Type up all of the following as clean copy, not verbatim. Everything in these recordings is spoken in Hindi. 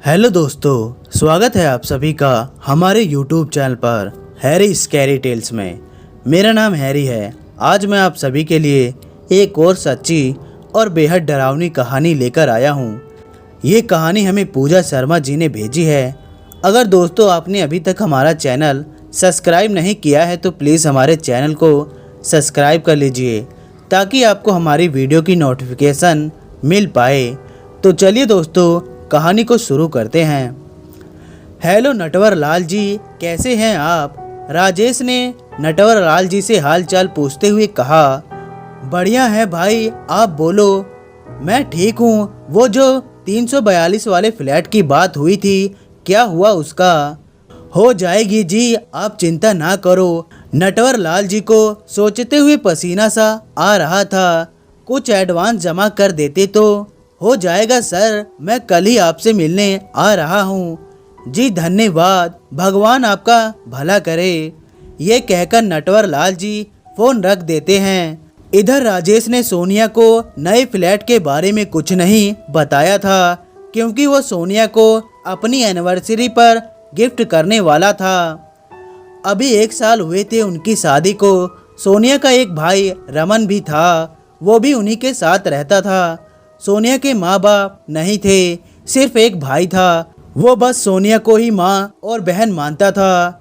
हेलो दोस्तों, स्वागत है आप सभी का हमारे यूट्यूब चैनल पर हैरी स्कैरी टेल्स में। मेरा नाम हैरी है। आज मैं आप सभी के लिए एक और सच्ची और बेहद डरावनी कहानी लेकर आया हूँ। ये कहानी हमें पूजा शर्मा जी ने भेजी है। अगर दोस्तों आपने अभी तक हमारा चैनल सब्सक्राइब नहीं किया है तो प्लीज़ हमारे चैनल को सब्सक्राइब कर लीजिए ताकि आपको हमारी वीडियो की नोटिफिकेशन मिल पाए। तो चलिए दोस्तों, कहानी को शुरू करते हैं। हेलो नटवर लाल जी, कैसे हैं आप? राजेश ने नटवर लाल जी से हालचाल पूछते हुए कहा। बढ़िया है भाई, आप बोलो। मैं ठीक हूँ। वो जो 342 वाले फ्लैट की बात हुई थी, क्या हुआ उसका? हो जाएगी जी, आप चिंता ना करो। नटवर लाल जी को सोचते हुए पसीना सा आ रहा था। कुछ एडवांस जमा कर देते तो हो जाएगा सर। मैं कल ही आपसे मिलने आ रहा हूँ। जी धन्यवाद, भगवान आपका भला करे। ये कहकर नटवर लाल जी फोन रख देते हैं। इधर राजेश ने सोनिया को नए फ्लैट के बारे में कुछ नहीं बताया था क्योंकि वो सोनिया को अपनी एनिवर्सरी पर गिफ्ट करने वाला था। अभी 1 साल हुए थे उनकी शादी को। सोनिया का एक भाई रमन भी था, वो भी उन्हीं के साथ रहता था। सोनिया के माँ बाप नहीं थे, सिर्फ एक भाई था। वो बस सोनिया को ही माँ और बहन मानता था।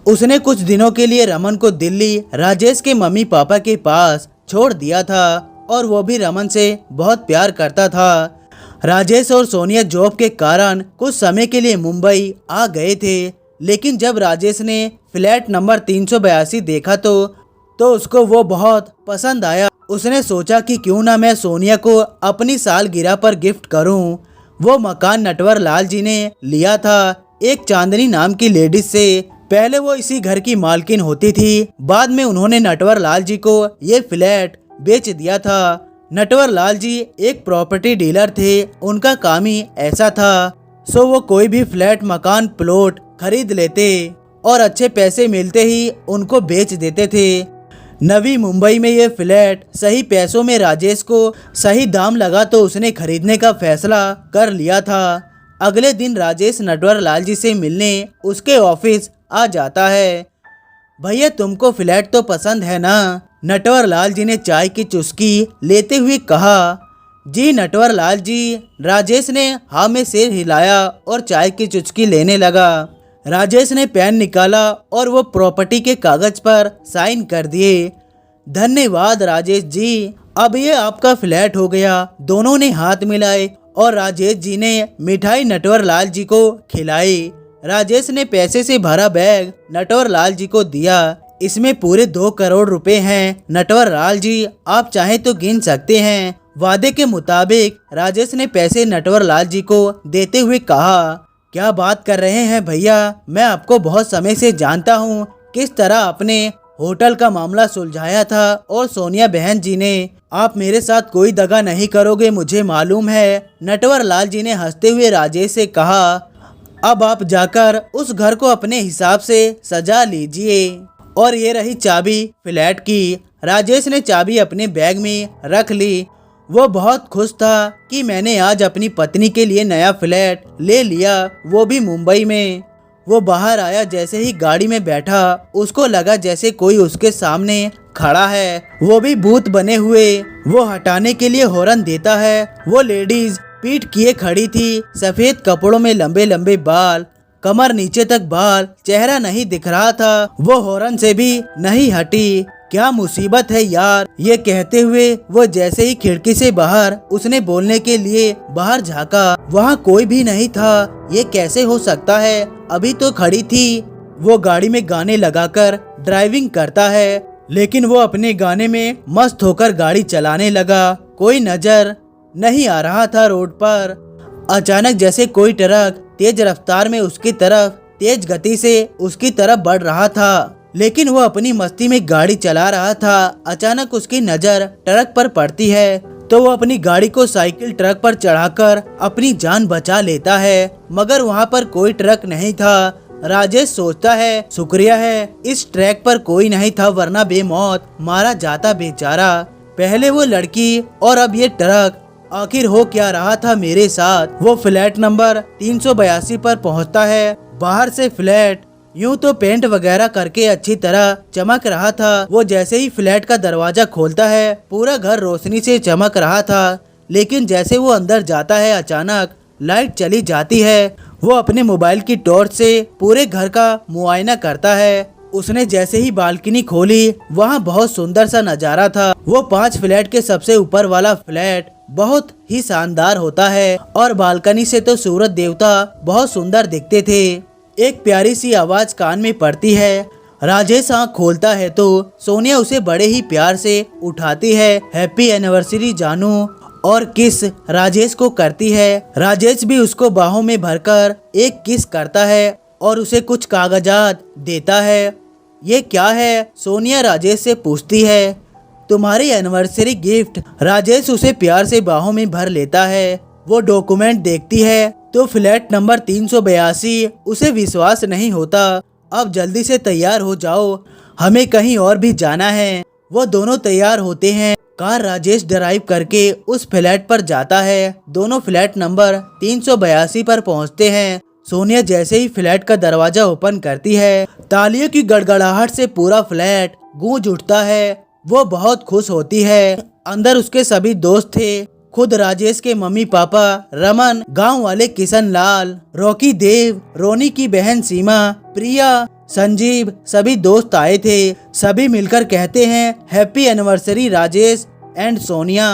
उसने कुछ दिनों के लिए रमन को दिल्ली राजेश के मम्मी पापा के पास छोड़ दिया था और वो भी रमन से बहुत प्यार करता था। राजेश और सोनिया जॉब के कारण कुछ समय के लिए मुंबई आ गए थे, लेकिन जब राजेश ने फ्लैट नंबर 382 देखा तो उसको वो बहुत पसंद आया। उसने सोचा कि क्यों ना मैं सोनिया को अपनी सालगिरह पर गिफ्ट करूं। वो मकान नटवर लाल जी ने लिया था एक चांदनी नाम की लेडीज से। पहले वो इसी घर की मालकिन होती थी, बाद में उन्होंने नटवर लाल जी को ये फ्लैट बेच दिया था। नटवर लाल जी एक प्रॉपर्टी डीलर थे, उनका काम ही ऐसा था। सो वो कोई भी फ्लैट मकान प्लॉट खरीद लेते और अच्छे पैसे मिलते ही उनको बेच देते थे। नवी मुंबई में ये फ्लैट सही पैसों में राजेश को सही दाम लगा तो उसने खरीदने का फैसला कर लिया था। अगले दिन राजेश नटवर लाल जी से मिलने उसके ऑफिस आ जाता है। भैया तुमको फ्लैट तो पसंद है ना? नटवर लाल जी ने चाय की चुस्की लेते हुए कहा। जी नटवर लाल जी। राजेश ने हाँ में सिर हिलाया और चाय की चुस्की लेने लगा। राजेश ने पेन निकाला और वो प्रॉपर्टी के कागज पर साइन कर दिए। धन्यवाद राजेश जी, अब ये आपका फ्लैट हो गया। दोनों ने हाथ मिलाए और राजेश जी ने मिठाई नटवर लाल जी को खिलाई। राजेश ने पैसे से भरा बैग नटवर लाल जी को दिया। इसमें पूरे 2 करोड़ रुपए हैं। नटवर लाल जी आप चाहें तो गिन सकते हैं। वादे के मुताबिक राजेश ने पैसे नटवर लाल जी को देते हुए कहा। क्या बात कर रहे हैं भैया, मैं आपको बहुत समय से जानता हूँ। किस तरह आपने होटल का मामला सुलझाया था और सोनिया बहन जी ने। आप मेरे साथ कोई दगा नहीं करोगे मुझे मालूम है। नटवर लाल जी ने हंसते हुए राजेश से कहा। अब आप जाकर उस घर को अपने हिसाब से सजा लीजिए। और ये रही चाबी फ्लैट की। राजेश ने चाबी अपने बैग में रख ली। वो बहुत खुश था कि मैंने आज अपनी पत्नी के लिए नया फ्लैट ले लिया, वो भी मुंबई में। वो बाहर आया, जैसे ही गाड़ी में बैठा उसको लगा जैसे कोई उसके सामने खड़ा है, वो भी भूत बने हुए। वो हटाने के लिए हॉर्न देता है। वो लेडीज पीठ किए खड़ी थी, सफेद कपड़ों में लंबे लंबे बाल, कमर नीचे तक बाल, चेहरा नहीं दिख रहा था। वो हॉर्न से भी नहीं हटी। क्या मुसीबत है यार, ये कहते हुए वो जैसे ही खिड़की से बाहर उसने बोलने के लिए बाहर झांका, वहाँ कोई भी नहीं था। ये कैसे हो सकता है, अभी तो खड़ी थी। वो गाड़ी में गाने लगाकर ड्राइविंग करता है, लेकिन वो अपने गाने में मस्त होकर गाड़ी चलाने लगा। कोई नजर नहीं आ रहा था रोड पर। अचानक जैसे कोई ट्रक तेज रफ्तार में उसकी तरफ तेज गति से उसकी तरफ बढ़ रहा था, लेकिन वो अपनी मस्ती में गाड़ी चला रहा था। अचानक उसकी नजर ट्रक पर पड़ती है तो वो अपनी गाड़ी को साइकिल ट्रक पर चढ़ाकर अपनी जान बचा लेता है, मगर वहाँ पर कोई ट्रक नहीं था। राजेश सोचता है शुक्रिया है इस ट्रैक पर कोई नहीं था, वरना बेमौत मारा जाता बेचारा। पहले वो लड़की और अब ये ट्रक आखिर हो क्या रहा था मेरे साथ। वो फ्लैट नंबर 382 पर पहुंचता है। बाहर से फ्लैट यूं तो पेंट वगैरह करके अच्छी तरह चमक रहा था। वो जैसे ही फ्लैट का दरवाजा खोलता है पूरा घर रोशनी से चमक रहा था, लेकिन जैसे वो अंदर जाता है अचानक लाइट चली जाती है। वो अपने मोबाइल की टॉर्च से पूरे घर का मुआयना करता है। उसने जैसे ही बालकनी खोली वहाँ बहुत सुंदर सा नजारा था। वो 5 फ्लैट के सबसे ऊपर वाला फ्लैट बहुत ही शानदार होता है और बालकनी से तो सूरज देवता बहुत सुंदर दिखते थे। एक प्यारी सी आवाज कान में पड़ती है। राजेश आँख खोलता है तो सोनिया उसे बड़े ही प्यार से उठाती है। हैप्पी एनिवर्सरी जानू, और किस राजेश को करती है। राजेश भी उसको बाहों में भरकर एक किस करता है और उसे कुछ कागजात देता है। ये क्या है? सोनिया राजेश से पूछती है। तुम्हारी एनिवर्सरी गिफ्ट। राजेश उसे प्यार से बाहों में भर लेता है। वो डॉक्यूमेंट देखती है तो फ्लैट नंबर 382। उसे विश्वास नहीं होता। अब जल्दी से तैयार हो जाओ, हमें कहीं और भी जाना है। वो दोनों तैयार होते हैं। कार राजेश ड्राइव करके उस फ्लैट पर जाता है। दोनों फ्लैट नंबर 382 पर पहुंचते हैं। सोनिया जैसे ही फ्लैट का दरवाजा ओपन करती है तालियों की गड़गड़ाहट से पूरा फ्लैट गूंज उठता है। वो बहुत खुश होती है। अंदर उसके सभी दोस्त थे, खुद राजेश के मम्मी पापा, रमन, गांव वाले किशन लाल, रॉकी देव, रोनी की बहन सीमा, प्रिया, संजीव, सभी दोस्त आए थे। सभी मिलकर कहते हैं happy anniversary Rajesh and Sonia.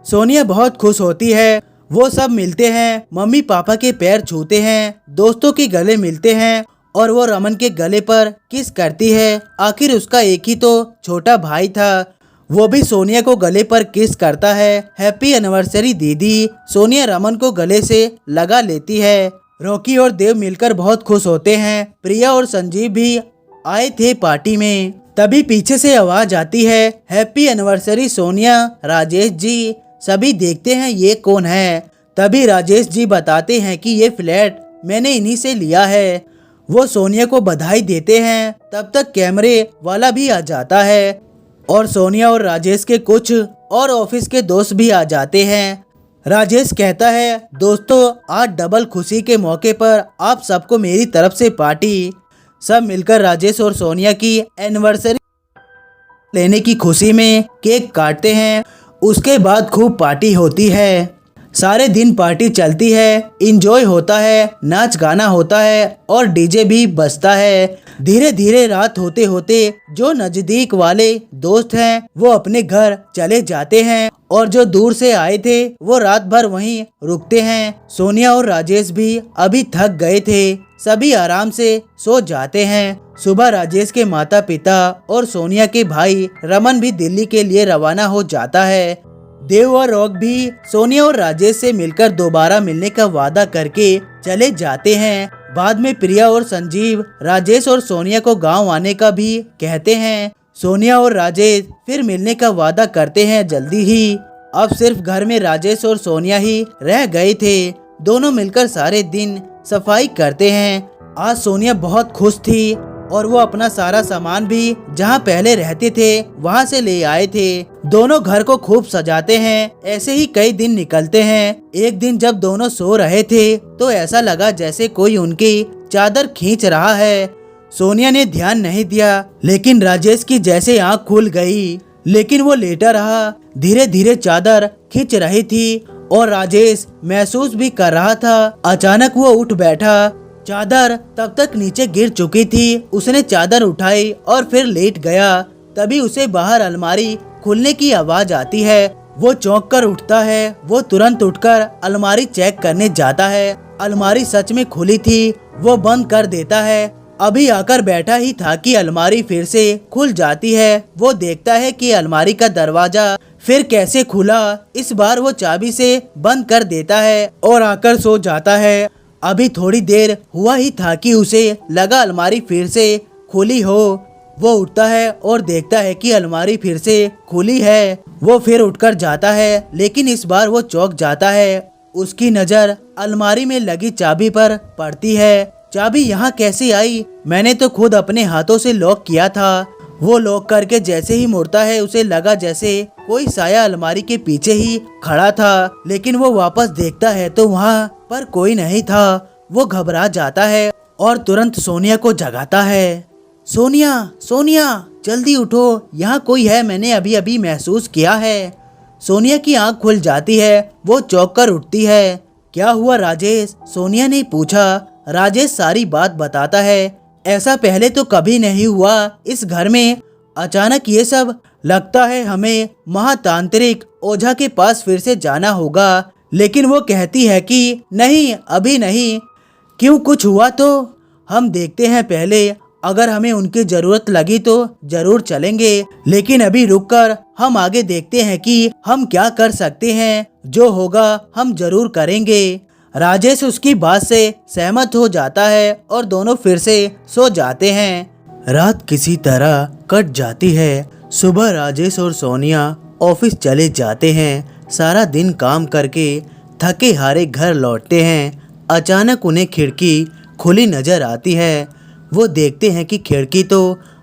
Sonia बहुत खुश होती है। वो सब मिलते हैं, मम्मी पापा के पैर छूते हैं, दोस्तों के गले मिलते हैं और वो रमन के गले पर किस करती है। आखिर उसका एक ही तो छोटा भाई था, वो भी सोनिया को गले पर किस करता है। हैप्पी एनिवर्सरी दीदी। सोनिया रमन को गले से लगा लेती है। रॉकी और देव मिलकर बहुत खुश होते हैं। प्रिया और संजीव भी आए थे पार्टी में। तभी पीछे से आवाज आती है हैप्पी एनिवर्सरी सोनिया, राजेश जी। सभी देखते हैं ये कौन है। तभी राजेश जी बताते हैं कि ये फ्लैट मैंने इन्हीं से लिया है। वो सोनिया को बधाई देते हैं। तब तक कैमरे वाला भी आ जाता है और सोनिया और राजेश के कुछ और ऑफिस के दोस्त भी आ जाते हैं। राजेश कहता है दोस्तों, आज डबल खुशी के मौके पर आप सबको मेरी तरफ से पार्टी। सब मिलकर राजेश और सोनिया की एनिवर्सरी लेने की खुशी में केक काटते हैं। उसके बाद खूब पार्टी होती है। सारे दिन पार्टी चलती है, इंजॉय होता है, नाच गाना होता है और डीजे भी बजता है। धीरे धीरे रात होते होते जो नजदीक वाले दोस्त हैं वो अपने घर चले जाते हैं और जो दूर से आए थे वो रात भर वहीं रुकते हैं। सोनिया और राजेश भी अभी थक गए थे। सभी आराम से सो जाते हैं। सुबह राजेश के माता पिता और सोनिया के भाई रमन भी दिल्ली के लिए रवाना हो जाता है। देव और रॉक भी सोनिया और राजेश से मिलकर दोबारा मिलने का वादा करके चले जाते हैं। बाद में प्रिया और संजीव राजेश और सोनिया को गांव आने का भी कहते हैं। सोनिया और राजेश फिर मिलने का वादा करते हैं जल्दी ही। अब सिर्फ घर में राजेश और सोनिया ही रह गए थे। दोनों मिलकर सारे दिन सफाई करते हैं। आज सोनिया बहुत खुश थी और वो अपना सारा सामान भी जहाँ पहले रहते थे वहाँ से ले आए थे। दोनों घर को खूब सजाते हैं। ऐसे ही कई दिन निकलते हैं। एक दिन जब दोनों सो रहे थे तो ऐसा लगा जैसे कोई उनकी चादर खींच रहा है। सोनिया ने ध्यान नहीं दिया, लेकिन राजेश की जैसे आँख खुल गई, लेकिन वो लेटा रहा। धीरे धीरे चादर खींच रही थी और राजेश महसूस भी कर रहा था। अचानक वो उठ बैठा। चादर तब तक नीचे गिर चुकी थी। उसने चादर उठाई और फिर लेट गया। तभी उसे बाहर अलमारी खुलने की आवाज आती है। वो चौंक कर उठता है। वो तुरंत उठकर अलमारी चेक करने जाता है। अलमारी सच में खुली थी। वो बंद कर देता है। अभी आकर बैठा ही था कि अलमारी फिर से खुल जाती है। वो देखता है कि अलमारी का दरवाजा फिर कैसे खुला। इस बार वो चाबी से बंद कर देता है और आकर सो जाता है। अभी थोड़ी देर हुआ ही था कि उसे लगा अलमारी फिर से खुली हो। वो उठता है और देखता है कि अलमारी फिर से खुली है। वो फिर उठकर जाता है, लेकिन इस बार वो चौंक जाता है। उसकी नज़र अलमारी में लगी चाबी पर पड़ती है। चाबी यहाँ कैसे आई? मैंने तो खुद अपने हाथों से लॉक किया था। वो लॉक करके जैसे ही मुड़ता है उसे लगा जैसे कोई साया अलमारी के पीछे ही खड़ा था, लेकिन वो वापस देखता है तो वहाँ पर कोई नहीं था। वो घबरा जाता है और तुरंत सोनिया को जगाता है। सोनिया, सोनिया जल्दी उठो, यहाँ कोई है, मैंने अभी अभी महसूस किया है। सोनिया की आंख खुल जाती है, वो चौंक कर उठती है। क्या हुआ राजेश? सोनिया ने पूछा। राजेश सारी बात बताता है। ऐसा पहले तो कभी नहीं हुआ इस घर में, अचानक ये सब, लगता है हमें महातांत्रिक ओझा के पास फिर से जाना होगा। लेकिन वो कहती है कि नहीं, अभी नहीं। क्यों, कुछ हुआ तो? हम देखते हैं पहले, अगर हमें उनकी जरूरत लगी तो जरूर चलेंगे, लेकिन अभी रुककर हम आगे देखते हैं कि हम क्या कर सकते हैं। जो होगा हम जरूर करेंगे। राजेश उसकी बात से सहमत हो जाता है और दोनों फिर से सो जाते हैं। रात किसी तरह कट जाती है। सुबह राजेश और सोनिया ऑफिस चले जाते हैं। सारा दिन काम करके थके हारे घर लौटते हैं। अचानक उन्हें खिड़की खुली नजर आती है। वो देखते हैं कि खिड़की तो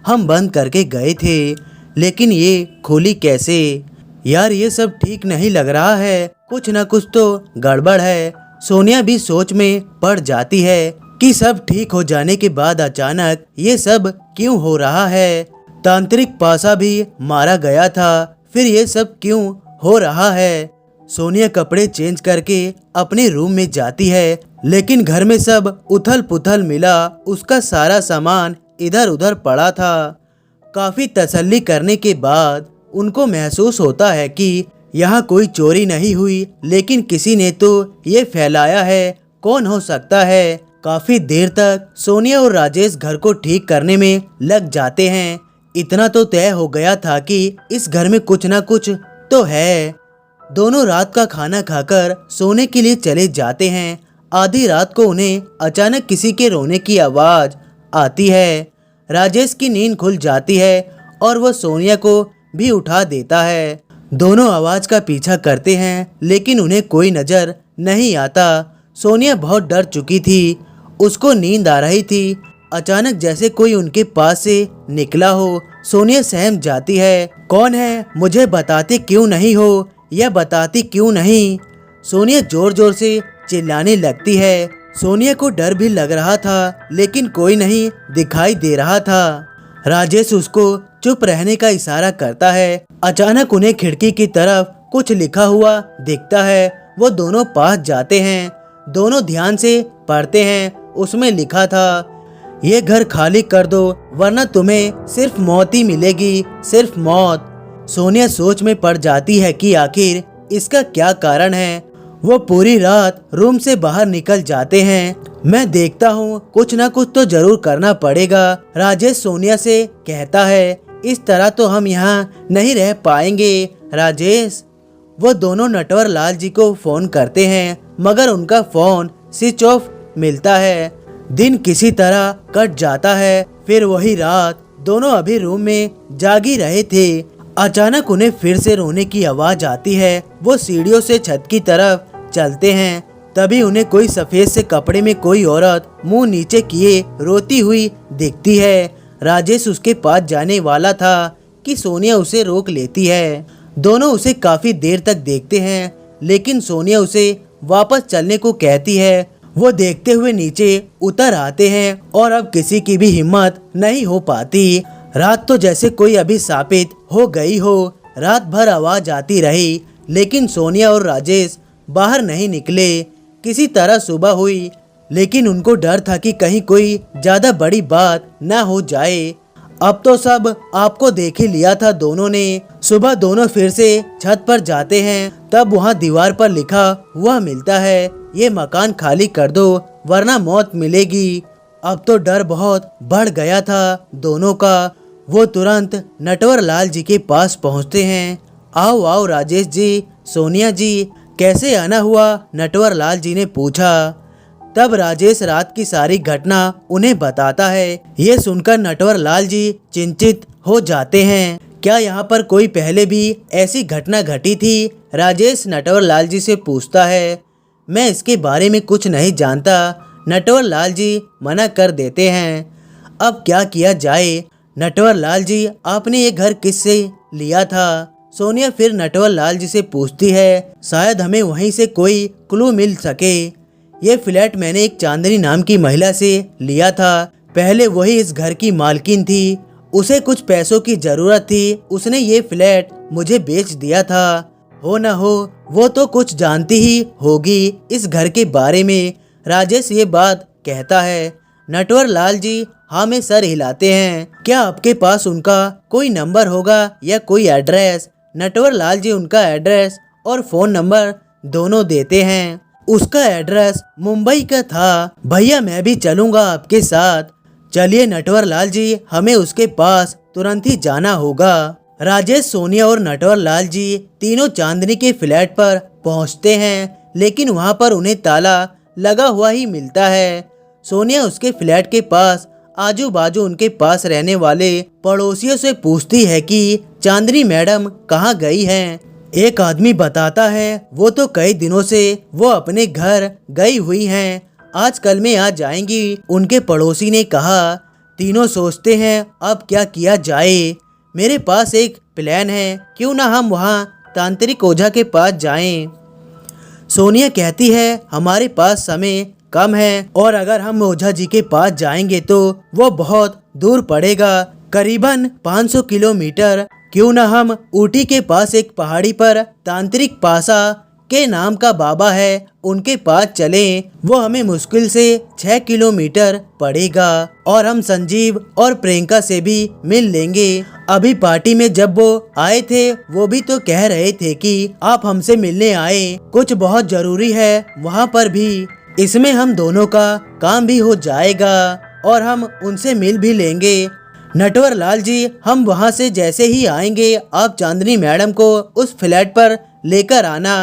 हम बंद करके गए थे, लेकिन ये खुली कैसे? यार ये सब ठीक नहीं लग रहा है, कुछ न कुछ तो गड़बड़ है। सोनिया भी सोच में पड़ जाती है कि सब ठीक हो जाने के बाद अचानक ये सब क्यों हो रहा है। तांत्रिक पासा भी मारा गया था, फिर ये सब क्यों हो रहा है? सोनिया कपड़े चेंज करके अपने रूम में जाती है, लेकिन घर में सब उथल पुथल मिला। उसका सारा सामान इधर उधर पड़ा था। काफी तसल्ली करने के बाद उनको महसूस होता है कि यहाँ कोई चोरी नहीं हुई, लेकिन किसी ने तो ये फैलाया है। कौन हो सकता है? काफी देर तक सोनिया और राजेश घर को ठीक करने में लग जाते हैं। इतना तो तय हो गया था कि इस घर में कुछ ना कुछ तो है। दोनों रात का खाना खाकर सोने के लिए चले जाते हैं। आधी रात को उन्हें अचानक किसी के रोने की आवाज आती है। राजेश की नींद खुल जाती है और वो सोनिया को भी उठा देता है। दोनों आवाज का पीछा करते हैं, लेकिन उन्हें कोई नजर नहीं आता। सोनिया बहुत डर चुकी थी, उसको नींद आ रही थी। अचानक जैसे कोई उनके पास से निकला हो। सोनिया सहम जाती है। कौन है? मुझे बताते क्यों नहीं हो? यह बताती क्यों नहीं? सोनिया जोर जोर से चिल्लाने लगती है। सोनिया को डर भी लग रहा था, लेकिन कोई नहीं दिखाई दे रहा था। राजेश उसको चुप रहने का इशारा करता है। अचानक उन्हें खिड़की की तरफ कुछ लिखा हुआ दिखता है। वो दोनों पास जाते हैं। दोनों ध्यान से पढ़ते हैं। उसमें लिखा था, ये घर खाली कर दो वरना तुम्हें सिर्फ मौत ही मिलेगी, सिर्फ मौत। सोनिया सोच में पड़ जाती है कि आखिर इसका क्या कारण है। वो पूरी रात रूम से बाहर निकल जाते हैं। मैं देखता हूँ कुछ ना कुछ तो जरूर करना पड़ेगा, राजेश सोनिया से कहता है। इस तरह तो हम यहाँ नहीं रह पाएंगे राजेश। वो दोनों नटवर लाल जी को फोन करते हैं, मगर उनका फोन स्विच ऑफ मिलता है। दिन किसी तरह कट जाता है। फिर वही रात दोनों अभी रूम में जागी रहे थे। अचानक उन्हें फिर से रोने की आवाज आती है। वो सीढ़ियों से छत की तरफ चलते हैं। तभी उन्हें कोई सफेद से कपड़े में कोई औरत मुंह नीचे किए रोती हुई दिखती है। राजेश उसके पास जाने वाला था कि सोनिया उसे रोक लेती है। दोनों उसे काफी देर तक देखते हैं, लेकिन सोनिया उसे वापस चलने को कहती है। वो देखते हुए नीचे उतर आते हैं और अब किसी की भी हिम्मत नहीं हो पाती। रात तो जैसे कोई अभिशापित हो गई हो। रात भर आवाज आती रही, लेकिन सोनिया और राजेश बाहर नहीं निकले। किसी तरह सुबह हुई, लेकिन उनको डर था कि कहीं कोई ज्यादा बड़ी बात न हो जाए। अब तो सब आपको देख ही लिया था दोनों ने। सुबह दोनों फिर से छत पर जाते हैं, तब वहाँ दीवार पर लिखा हुआ मिलता है, ये मकान खाली कर दो वरना मौत मिलेगी। अब तो डर बहुत बढ़ गया था दोनों का। वो तुरंत नटवर लाल जी के पास पहुँचते हैं। आओ आओ राजेश जी, सोनिया जी, कैसे आना हुआ? नटवर लाल जी ने पूछा। तब राजेश रात की सारी घटना उन्हें बताता है। ये सुनकर नटवर लाल जी चिंतित हो जाते हैं। क्या यहाँ पर कोई पहले भी ऐसी घटना घटी थी? राजेश नटवर लाल जी से पूछता है। मैं इसके बारे में कुछ नहीं जानता, नटवर लाल जी मना कर देते हैं। अब क्या किया जाए? नटवर लाल जी, आपने ये घर किससे लिया था? सोनिया फिर नटवर लाल जी से पूछती है, शायद हमें वहीं से कोई क्लू मिल सके। ये फ्लैट मैंने एक चांदनी नाम की महिला से लिया था। पहले वही इस घर की मालकिन थी, उसे कुछ पैसों की जरूरत थी, उसने ये फ्लैट मुझे बेच दिया था। हो न हो वो तो कुछ जानती ही होगी इस घर के बारे में। राजेश ये बात कहता है। नटवर लाल जी हाँ में सर हिलाते हैं। क्या आपके पास उनका कोई नंबर होगा या कोई एड्रेस? नटवर लाल जी उनका एड्रेस और फोन नंबर दोनों देते हैं। उसका एड्रेस मुंबई का था। भैया मैं भी चलूंगा आपके साथ। चलिए नटवर लाल जी, हमें उसके पास तुरंत ही जाना होगा। राजेश, सोनिया और नटवर लाल जी तीनों चांदनी के फ्लैट पर पहुंचते हैं, लेकिन वहां पर उन्हें ताला लगा हुआ ही मिलता है। सोनिया उसके फ्लैट के पास आजू बाजू उनके पास रहने वाले पड़ोसियों से पूछती है कि चांदनी मैडम कहाँ गई हैं। एक आदमी बताता है वो तो कई दिनों से वो अपने घर गई हुई हैं, आजकल में आ जाएंगी, उनके पड़ोसी ने कहा। तीनों सोचते हैं अब क्या किया जाए। मेरे पास एक प्लान है, क्यों ना हम वहाँ तांत्रिक ओझा के पास जाएं। सोनिया कहती है हमारे पास समय कम है और अगर हम ओझा जी के पास जाएंगे तो वो बहुत दूर पड़ेगा, करीबन 500 किलोमीटर। क्यों न हम ऊटी के पास एक पहाड़ी पर तांत्रिक पासा के नाम का बाबा है, उनके पास चलें। वो हमें मुश्किल से 6 किलोमीटर पड़ेगा और हम संजीव और प्रियंका से भी मिल लेंगे। अभी पार्टी में जब वो आए थे वो भी तो कह रहे थे कि आप हमसे मिलने आए, कुछ बहुत जरूरी है वहाँ पर भी। इसमें हम दोनों का काम भी हो जाएगा और हम उनसे मिल भी लेंगे। नटवर लाल जी, हम वहाँ से जैसे ही आएंगे आप चांदनी मैडम को उस फ्लैट पर लेकर आना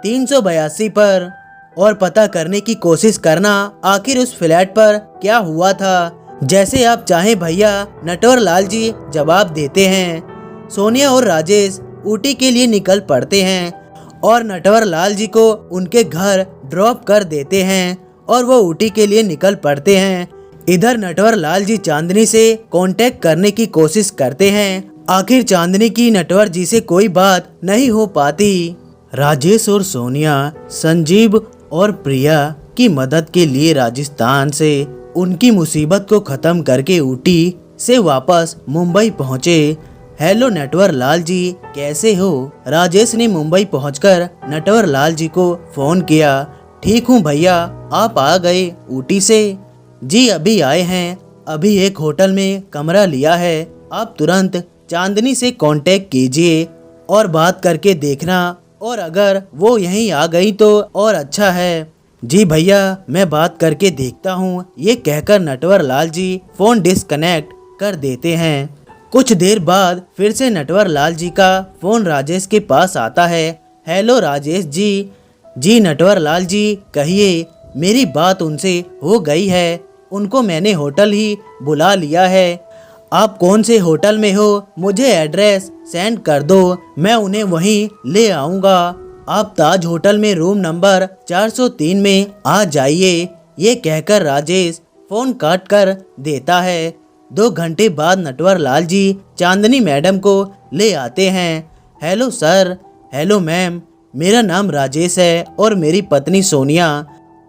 382 पर, और पता करने की कोशिश करना आखिर उस फ्लैट पर क्या हुआ था। जैसे आप चाहें भैया, नटवर लाल जी जवाब देते हैं। सोनिया और राजेश ऊटी के लिए निकल पड़ते हैं और नटवर लाल जी को उनके घर ड्रॉप कर देते हैं और वो ऊटी के लिए निकल पड़ते हैं। इधर नटवर लाल जी चांदनी से कांटेक्ट करने की कोशिश करते हैं, आखिर चांदनी की नटवर जी से कोई बात नहीं हो पाती। राजेश और सोनिया संजीव और प्रिया की मदद के लिए राजस्थान से उनकी मुसीबत को खत्म करके ऊटी से वापस मुंबई पहुँचे। हेलो नटवर लाल जी, कैसे हो? राजेश ने मुंबई पहुंचकर नटवर लाल जी को फोन किया। ठीक हूँ भैया, आप आ गए ऊटी से? जी अभी आए हैं, अभी एक होटल में कमरा लिया है। आप तुरंत चांदनी से कांटेक्ट कीजिए और बात करके देखना, और अगर वो यहीं आ गई तो और अच्छा है। जी भैया, मैं बात करके देखता हूँ। ये कहकर नटवर लाल जी फोन डिस्कनेक्ट कर देते हैं। कुछ देर बाद फिर से नटवर लाल जी का फोन राजेश के पास आता है। हेलो राजेश जी। जी नटवर लाल जी, कहिए। मेरी बात उनसे हो गई है, उनको मैंने होटल ही बुला लिया है। आप कौन से होटल में हो, मुझे एड्रेस सेंड कर दो, मैं उन्हें वहीं ले आऊँगा। आप ताज होटल में रूम नंबर 403 में आ जाइए। ये कहकर राजेश फोन काट कर देता है। 2 घंटे बाद नटवर लाल जी चांदनी मैडम को ले आते हैं। Hello sir. हेलो मैम, मेरा नाम राजेश है और मेरी पत्नी सोनिया।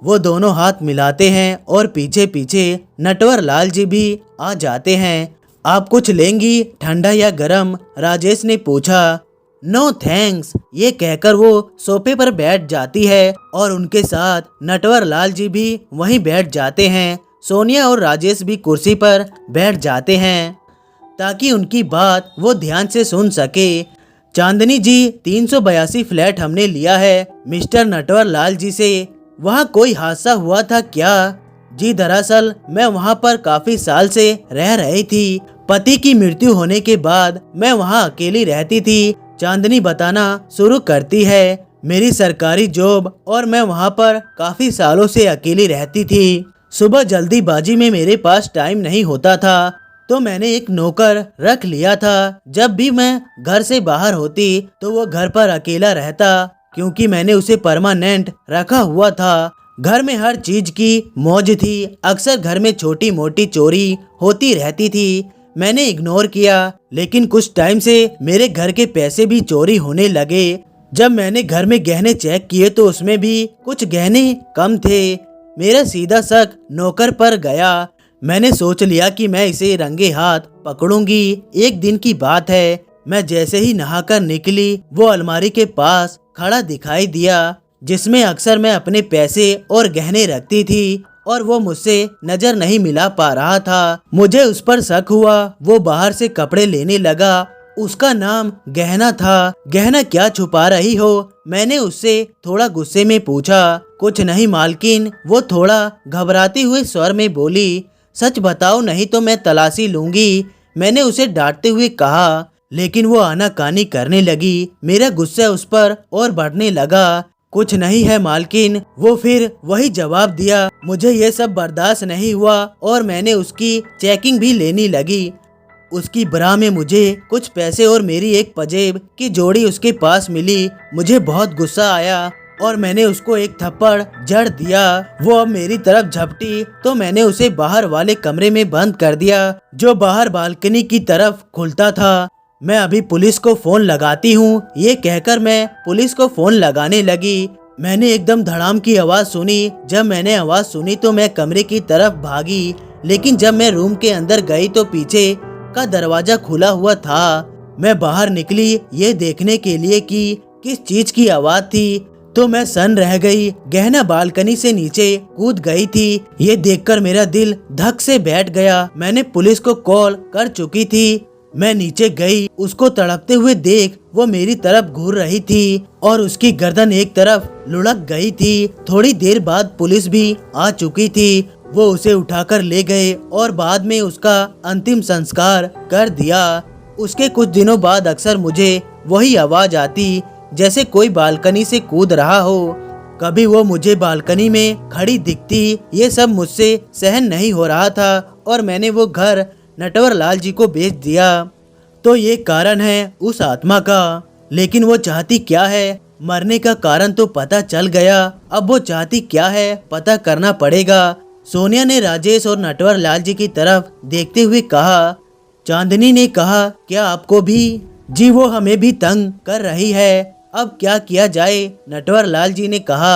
वो दोनों हाथ मिलाते हैं और पीछे पीछे नटवर लाल जी भी आ जाते हैं। आप कुछ लेंगी, ठंडा या गरम? राजेश ने पूछा। नो थैंक्स, ये कहकर वो सोफे पर बैठ जाती है और उनके साथ नटवर लाल जी भी वहीं बैठ जाते हैं। सोनिया और राजेश भी कुर्सी पर बैठ जाते हैं ताकि उनकी बात वो ध्यान से सुन सके। चांदनी जी, 382 फ्लैट हमने लिया है मिस्टर नटवर लाल जी से। वहाँ कोई हादसा हुआ था क्या? जी दरअसल मैं वहाँ पर काफी साल से रह रही थी। पति की मृत्यु होने के बाद मैं वहाँ अकेली रहती थी। चांदनी बताना शुरू करती है। मेरी सरकारी जॉब और मैं वहाँ पर काफी सालों से अकेली रहती थी। सुबह जल्दीबाजी में मेरे पास टाइम नहीं होता था तो मैंने एक नौकर रख लिया था। जब भी मैं घर से बाहर होती तो वो घर पर अकेला रहता, क्योंकि मैंने उसे परमानेंट रखा हुआ था। घर में हर चीज की मौज थी। अक्सर घर में छोटी मोटी चोरी होती रहती थी। मैंने इग्नोर किया, लेकिन कुछ टाइम से मेरे घर के पैसे भी चोरी होने लगे। जब मैंने घर में गहने चेक किए तो उसमें भी कुछ गहने कम थे। मेरा सीधा शक नौकर पर गया। मैंने सोच लिया कि मैं इसे रंगे हाथ पकड़ूंगी। एक दिन की बात है, मैं जैसे ही नहाकर निकली वो अलमारी के पास खड़ा दिखाई दिया, जिसमें अक्सर मैं अपने पैसे और गहने रखती थी, और वो मुझसे नजर नहीं मिला पा रहा था। मुझे उस पर शक हुआ। वो बाहर से कपड़े लेने लगा। उसका नाम गहना था। गहना क्या छुपा रही हो? मैंने उससे थोड़ा गुस्से में पूछा। कुछ नहीं मालकिन, वो थोड़ा घबराते हुए स्वर में बोली। सच बताओ नहीं तो मैं तलाशी लूंगी, मैंने उसे डांटते हुए कहा। लेकिन वो आनाकानी करने लगी। मेरा गुस्सा उस पर और बढ़ने लगा। कुछ नहीं है मालकिन, वो फिर वही जवाब दिया। मुझे ये सब बर्दाश्त नहीं हुआ और मैंने उसकी चेकिंग भी लेने लगी। उसकी ब्रा में मुझे कुछ पैसे और मेरी एक पजेब की जोड़ी उसके पास मिली। मुझे बहुत गुस्सा आया और मैंने उसको एक थप्पड़ जड़ दिया। वो अब मेरी तरफ झपटी तो मैंने उसे बाहर वाले कमरे में बंद कर दिया, जो बाहर बालकनी की तरफ खुलता था। मैं अभी पुलिस को फोन लगाती हूँ, ये कहकर मैं पुलिस को फोन लगाने लगी। मैंने एकदम धड़ाम की आवाज सुनी। जब मैंने आवाज सुनी तो मैं कमरे की तरफ भागी, लेकिन जब मैं रूम के अंदर गई तो पीछे का दरवाजा खुला हुआ था। मैं बाहर निकली ये देखने के लिए कि किस चीज की आवाज थी, तो मैं सन रह गई। गहना बालकनी से नीचे कूद गई थी। ये देखकर मेरा दिल धक से बैठ गया। मैंने पुलिस को कॉल कर चुकी थी। मैं नीचे गई, उसको तड़पते हुए देख वो मेरी तरफ घूर रही थी और उसकी गर्दन एक तरफ लुढ़क गई थी। थोड़ी देर बाद पुलिस भी आ चुकी थी। वो उसे उठाकर ले गए और बाद में उसका अंतिम संस्कार कर दिया। उसके कुछ दिनों बाद अक्सर मुझे वही आवाज आती, जैसे कोई बालकनी से कूद रहा हो। कभी वो मुझे बालकनी में खड़ी दिखती। ये सब मुझसे सहन नहीं हो रहा था और मैंने वो घर नटवर लाल जी को बेच दिया। तो ये कारण है उस आत्मा का। लेकिन वो चाहती क्या है? मरने का कारण तो पता चल गया, अब वो चाहती क्या है पता करना पड़ेगा। सोनिया ने राजेश और नटवर लाल जी की तरफ देखते हुए कहा। चांदनी ने कहा, क्या आपको भी? जी, वो हमें भी तंग कर रही है, अब क्या किया जाए? नटवर लाल जी ने कहा।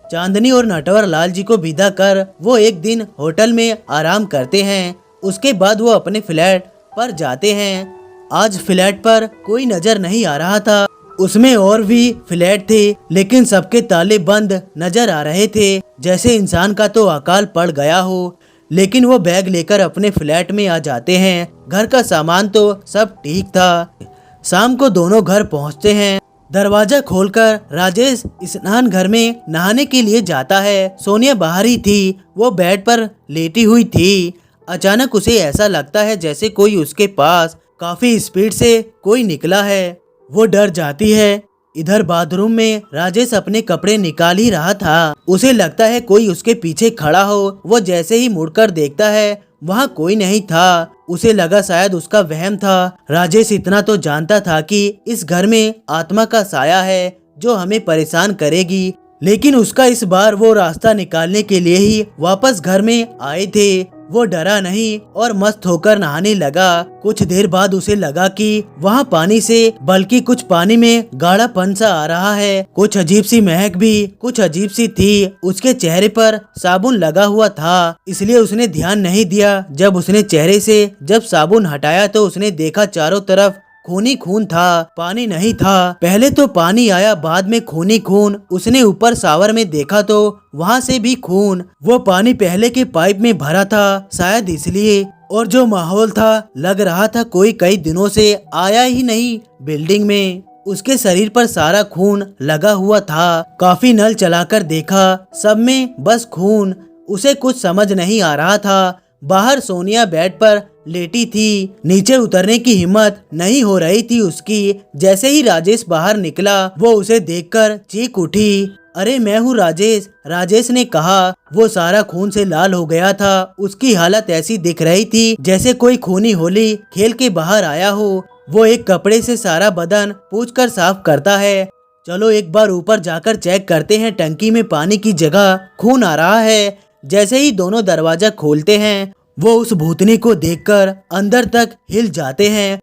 चांदनी और नटवर लाल जी को विदा कर वो एक दिन होटल में आराम करते हैं। उसके बाद वो अपने फ्लैट पर जाते हैं। आज फ्लैट पर कोई नजर नहीं आ रहा था। उसमें और भी फ्लैट थे, लेकिन सबके ताले बंद नजर आ रहे थे, जैसे इंसान का तो अकाल पड़ गया हो। लेकिन वो बैग लेकर अपने फ्लैट में आ जाते हैं। घर का सामान तो सब ठीक था। शाम को दोनों घर पहुंचते हैं। दरवाजा खोलकर राजेश स्नान घर में नहाने के लिए जाता है। सोनिया बाहर ही थी, वो बेड पर लेटी हुई थी। अचानक उसे ऐसा लगता है जैसे कोई उसके पास काफी स्पीड से कोई निकला है। वो डर जाती है। इधर बाथरूम में राजेश अपने कपड़े निकाल ही रहा था। उसे लगता है कोई उसके पीछे खड़ा हो। वो जैसे ही मुड़कर देखता है वहाँ कोई नहीं था। उसे लगा शायद उसका वहम था। राजेश इतना तो जानता था कि इस घर में आत्मा का साया है जो हमें परेशान करेगी, लेकिन उसका इस बार वो रास्ता निकालने के लिए ही वापस घर में आए थे। वो डरा नहीं और मस्त होकर नहाने लगा। कुछ देर बाद उसे लगा कि वहाँ पानी से बल्कि कुछ पानी में गाढ़ापन सा आ रहा है। कुछ अजीब सी महक भी कुछ अजीब सी थी। उसके चेहरे पर साबुन लगा हुआ था, इसलिए उसने ध्यान नहीं दिया। जब उसने चेहरे से साबुन हटाया तो उसने देखा चारों तरफ खूनी खून था, पानी नहीं था। पहले तो पानी आया, बाद में खूनी खून। उसने ऊपर शावर में देखा तो वहाँ से भी खून। वो पानी पहले के पाइप में भरा था, शायद इसलिए। और जो माहौल था, लग रहा था कोई कई दिनों से आया ही नहीं बिल्डिंग में। उसके शरीर पर सारा खून लगा हुआ था। काफी नल चलाकर देखा, सब में बस खून। उसे कुछ समझ नहीं आ रहा था। बाहर सोनिया बेड पर लेटी थी, नीचे उतरने की हिम्मत नहीं हो रही थी उसकी। जैसे ही राजेश बाहर निकला वो उसे देखकर चीख उठी। अरे मैं हूँ राजेश, राजेश ने कहा। वो सारा खून से लाल हो गया था। उसकी हालत ऐसी दिख रही थी जैसे कोई खूनी होली खेल के बाहर आया हो। वो एक कपड़े से सारा बदन पोंछकर साफ करता है। चलो एक बार ऊपर जाकर चेक करते हैं, टंकी में पानी की जगह खून आ रहा है। जैसे ही दोनों दरवाजा खोलते हैं वो उस भूतनी को देखकर अंदर तक हिल जाते हैं।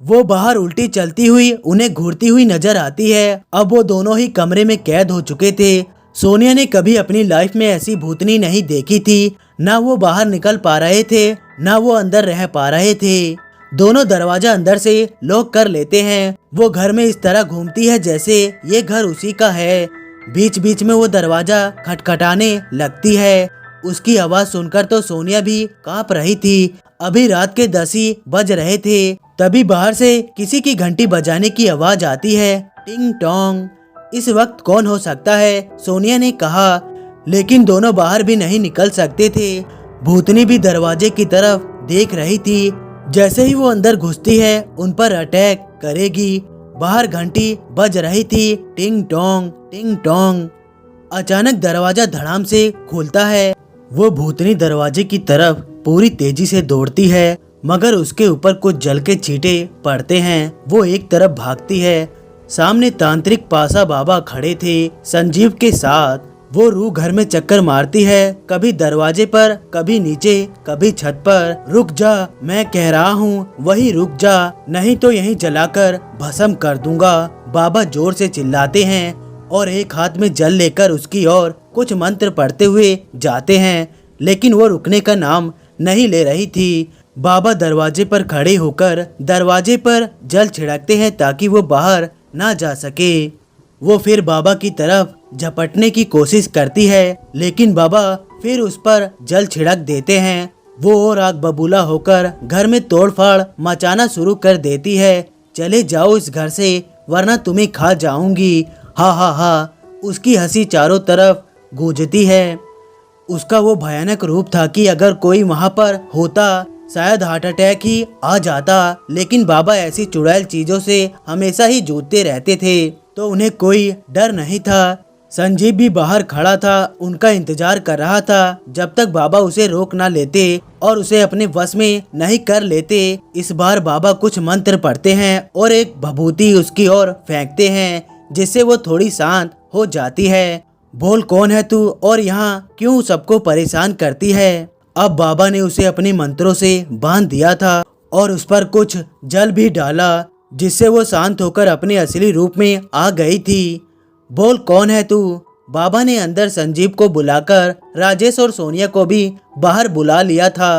वो बाहर उल्टी चलती हुई उन्हें घूरती हुई नजर आती है। अब वो दोनों ही कमरे में कैद हो चुके थे। सोनिया ने कभी अपनी लाइफ में ऐसी भूतनी नहीं देखी थी। ना वो बाहर निकल पा रहे थे, ना वो अंदर रह पा रहे थे। दोनों दरवाजा अंदर से लॉक कर लेते हैं। वो घर में इस तरह घूमती है जैसे ये घर उसी का है। बीच बीच में वो दरवाजा खटखटाने लगती है। उसकी आवाज सुनकर तो सोनिया भी कांप रही थी। अभी रात के 10 ही बज रहे थे। तभी बाहर से किसी की घंटी बजाने की आवाज आती है, टिंग टोंग। इस वक्त कौन हो सकता है, सोनिया ने कहा। लेकिन दोनों बाहर भी नहीं निकल सकते थे। भूतनी भी दरवाजे की तरफ देख रही थी। जैसे ही वो अंदर घुसती है उन पर अटैक करेगी। बाहर घंटी बज रही थी, टिंग टोंग टिंग टोंग। अचानक दरवाजा धड़ाम से खुलता है। वो भूतनी दरवाजे की तरफ पूरी तेजी से दौड़ती है, मगर उसके ऊपर कुछ जल के छींटे पड़ते हैं। वो एक तरफ भागती है। सामने तांत्रिक पासा बाबा खड़े थे संजीव के साथ। वो रूह घर में चक्कर मारती है, कभी दरवाजे पर, कभी नीचे, कभी छत पर। रुक जा, मैं कह रहा हूँ, वही रुक जा, नहीं तो यहीं जलाकर भस्म कर दूंगा। बाबा जोर से चिल्लाते हैं और एक हाथ में जल लेकर उसकी ओर कुछ मंत्र पढ़ते हुए जाते हैं। लेकिन वो रुकने का नाम नहीं ले रही थी। बाबा दरवाजे पर खड़े होकर दरवाजे पर जल छिड़कते हैं ताकि वो बाहर ना जा सके। वो फिर बाबा की तरफ झपटने की कोशिश करती है, लेकिन बाबा फिर उस पर जल छिड़क देते हैं। वो और आग बबूला होकर घर में तोड़फाड़ मचाना शुरू कर देती है। चले जाओ इस घर से, वरना तुम्हें खा जाऊंगी। हा हा हा। उसकी हंसी चारों तरफ गूंजती है। उसका वो भयानक रूप था कि अगर कोई वहाँ पर होता शायद हार्ट अटैक ही आ जाता। लेकिन बाबा ऐसी चुड़ैल चीजों से हमेशा ही जूझते रहते थे, तो उन्हें कोई डर नहीं था। संजीव भी बाहर खड़ा था, उनका इंतजार कर रहा था जब तक बाबा उसे रोक ना लेते और उसे अपने वश में नहीं कर लेते। इस बार बाबा कुछ मंत्र पढ़ते हैं और एक भभूति उसकी ओर फेंकते हैं, जिससे वो थोड़ी शांत हो जाती है। बोल, कौन है तू और यहाँ क्यों सबको परेशान करती है? अब बाबा ने उसे अपने मंत्रों से बांध दिया था और उस पर कुछ जल भी डाला, जिससे वो शांत होकर अपने असली रूप में आ गई थी। बोल, कौन है तू? बाबा ने अंदर संजीव को बुलाकर राजेश और सोनिया को भी बाहर बुला लिया था।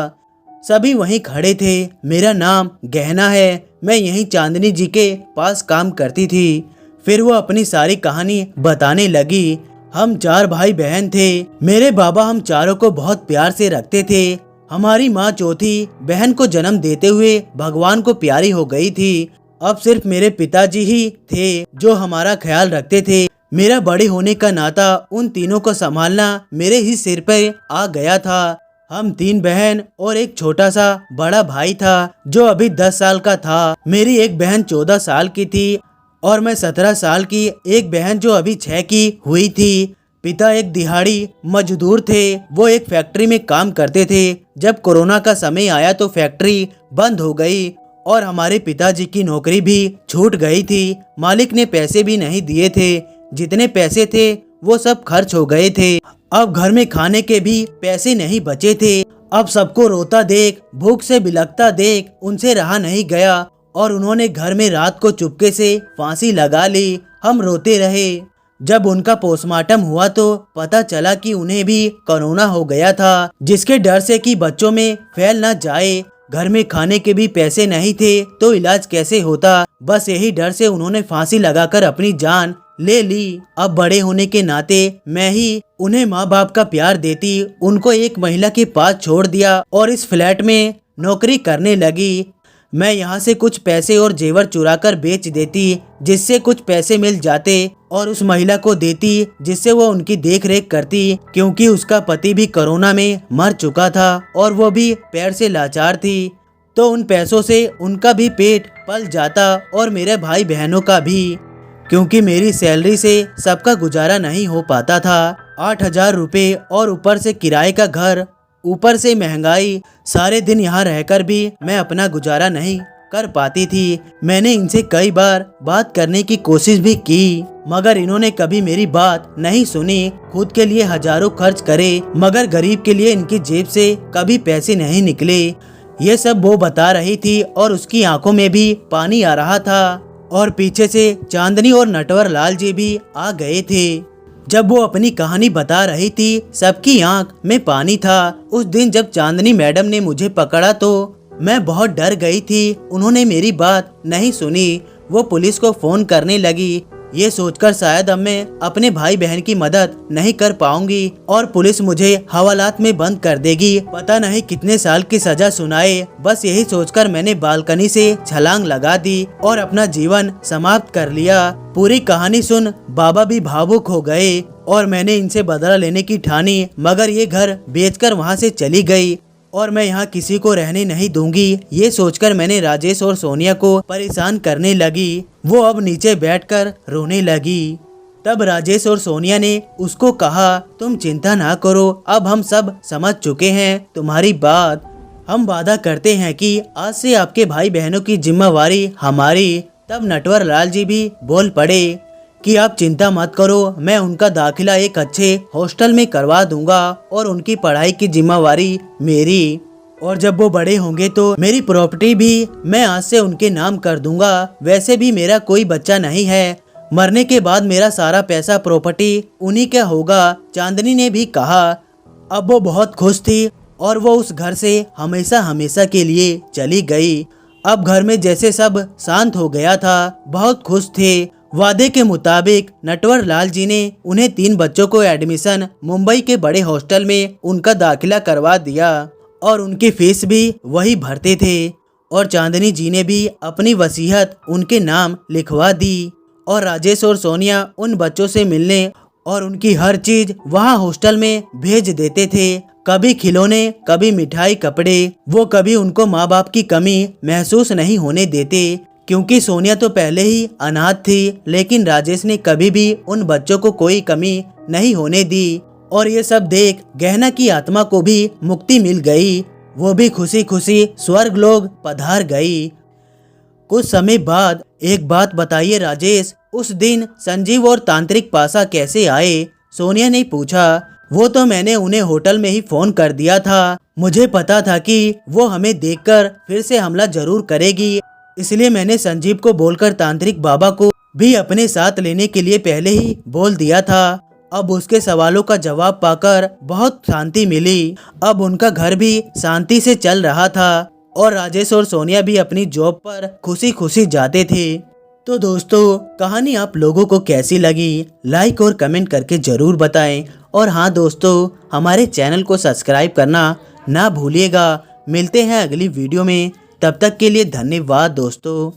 सभी वहीं खड़े थे। मेरा नाम गहना है, मैं यहीं चांदनी जी के पास काम करती थी। फिर वो अपनी सारी कहानी बताने लगी। हम 4 भाई बहन थे। मेरे बाबा हम चारों को बहुत प्यार से रखते थे। हमारी माँ चौथी बहन को जन्म देते हुए भगवान को प्यारी हो गई थी। अब सिर्फ मेरे पिताजी ही थे जो हमारा ख्याल रखते थे। मेरा बड़े होने का नाता उन तीनों को संभालना मेरे ही सिर पर आ गया था। हम 3 बहन और एक छोटा सा बड़ा भाई था जो अभी 10 साल का था। मेरी एक बहन 14 साल की थी और मैं 17 साल की। एक बहन जो अभी 6 की हुई थी। पिता एक दिहाड़ी मजदूर थे। वो एक फैक्ट्री में काम करते थे। जब कोरोना का समय आया तो फैक्ट्री बंद हो गई और हमारे पिताजी की नौकरी भी छूट गई थी। मालिक ने पैसे भी नहीं दिए थे। जितने पैसे थे वो सब खर्च हो गए थे। अब घर में खाने के भी पैसे नहीं बचे थे। अब सबको रोता देख, भूख से बिलखता देख उनसे रहा नहीं गया और उन्होंने घर में रात को चुपके से फांसी लगा ली। हम रोते रहे। जब उनका पोस्टमार्टम हुआ तो पता चला कि उन्हें भी कोरोना हो गया था, जिसके डर से कि बच्चों में फैल न जाए। घर में खाने के भी पैसे नहीं थे तो इलाज कैसे होता। बस यही डर से उन्होंने फांसी लगाकर अपनी जान ले ली। अब बड़े होने के नाते मैं ही उन्हें माँ बाप का प्यार देती, उनको एक महिला के पास छोड़ दिया और इस फ्लैट में नौकरी करने लगी। मैं यहाँ से कुछ पैसे और जेवर चुराकर बेच देती, जिससे कुछ पैसे मिल जाते और उस महिला को देती, जिससे वो उनकी देख रेख करती, क्योंकि उसका पति भी कोरोना में मर चुका था और वो भी पैर से लाचार थी। तो उन पैसों से उनका भी पेट पल जाता और मेरे भाई बहनों का भी, क्योंकि मेरी सैलरी से सबका गुजारा नहीं हो पाता था। 8,000 रुपये और ऊपर से किराए का घर, ऊपर से महंगाई। सारे दिन यहाँ रहकर भी मैं अपना गुजारा नहीं कर पाती थी। मैंने इनसे कई बार बात करने की कोशिश भी की, मगर इन्होंने कभी मेरी बात नहीं सुनी। खुद के लिए हजारों खर्च करे, मगर गरीब के लिए इनकी जेब से कभी पैसे नहीं निकले। ये सब वो बता रही थी और उसकी आंखों में भी पानी आ रहा था। और पीछे से चांदनी और नटवर लाल जी भी आ गए थे। जब वो अपनी कहानी बता रही थी, सबकी आंख में पानी था। उस दिन जब चांदनी मैडम ने मुझे पकड़ा तो मैं बहुत डर गई थी। उन्होंने मेरी बात नहीं सुनी। वो पुलिस को फोन करने लगी, ये सोचकर शायद अब मैं अपने भाई बहन की मदद नहीं कर पाऊंगी और पुलिस मुझे हवालात में बंद कर देगी, पता नहीं कितने साल की सजा सुनाए। बस यही सोचकर मैंने बालकनी से छलांग लगा दी और अपना जीवन समाप्त कर लिया। पूरी कहानी सुन बाबा भी भावुक हो गए और मैंने इनसे बदला लेने की ठानी, मगर ये घर बेचकर वहाँ से चली गई और मैं यहाँ किसी को रहने नहीं दूंगी। ये सोचकर मैंने राजेश और सोनिया को परेशान करने लगी। वो अब नीचे बैठकर रोने लगी। तब राजेश और सोनिया ने उसको कहा, तुम चिंता ना करो, अब हम सब समझ चुके हैं तुम्हारी बात। हम वादा करते हैं कि आज से आपके भाई बहनों की जिम्मेवारी हमारी। तब नटवर लाल जी भी बोल पड़े कि आप चिंता मत करो, मैं उनका दाखिला एक अच्छे हॉस्टल में करवा दूंगा और उनकी पढ़ाई की जिम्मेवारी मेरी। और जब वो बड़े होंगे तो मेरी प्रॉपर्टी भी मैं आज से उनके नाम कर दूंगा। वैसे भी मेरा कोई बच्चा नहीं है, मरने के बाद मेरा सारा पैसा प्रॉपर्टी उन्हीं का होगा। चांदनी ने भी कहा। अब वो बहुत खुश थी और वो उस घर से हमेशा हमेशा के लिए चली गई। अब घर में जैसे सब शांत हो गया था, बहुत खुश थे। वादे के मुताबिक नटवर लाल जी ने उन्हें 3 बच्चों को एडमिशन मुंबई के बड़े हॉस्टल में उनका दाखिला करवा दिया और उनकी फीस भी वही भरते थे। और चांदनी जी ने भी अपनी वसीयत उनके नाम लिखवा दी और राजेश और सोनिया उन बच्चों से मिलने और उनकी हर चीज वहाँ हॉस्टल में भेज देते थे। कभी खिलौने, कभी मिठाई, कपड़े। वो कभी उनको माँ बाप की कमी महसूस नहीं होने देते, क्योंकि सोनिया तो पहले ही अनाथ थी। लेकिन राजेश ने कभी भी उन बच्चों को कोई कमी नहीं होने दी। और ये सब देख गहना की आत्मा को भी मुक्ति मिल गई। वो भी खुशी खुशी स्वर्ग लोग पधार गई। कुछ समय बाद, एक बात बताइए राजेश, उस दिन संजीव और तांत्रिक पासा कैसे आए? सोनिया ने पूछा। वो तो मैंने उन्हें होटल में ही फोन कर दिया था। मुझे पता था कि वो हमें देखकर फिर से हमला जरूर करेगी, इसलिए मैंने संजीव को बोलकर तांत्रिक बाबा को भी अपने साथ लेने के लिए पहले ही बोल दिया था। अब उसके सवालों का जवाब पाकर बहुत शांति मिली। अब उनका घर भी शांति से चल रहा था और राजेश और सोनिया भी अपनी जॉब पर खुशी खुशी जाते थे। तो दोस्तों, कहानी आप लोगों को कैसी लगी, लाइक और कमेंट करके जरूर बताएं। और हाँ दोस्तों, हमारे चैनल को सब्सक्राइब करना ना भूलिएगा। मिलते हैं अगली वीडियो में, तब तक के लिए धन्यवाद दोस्तों।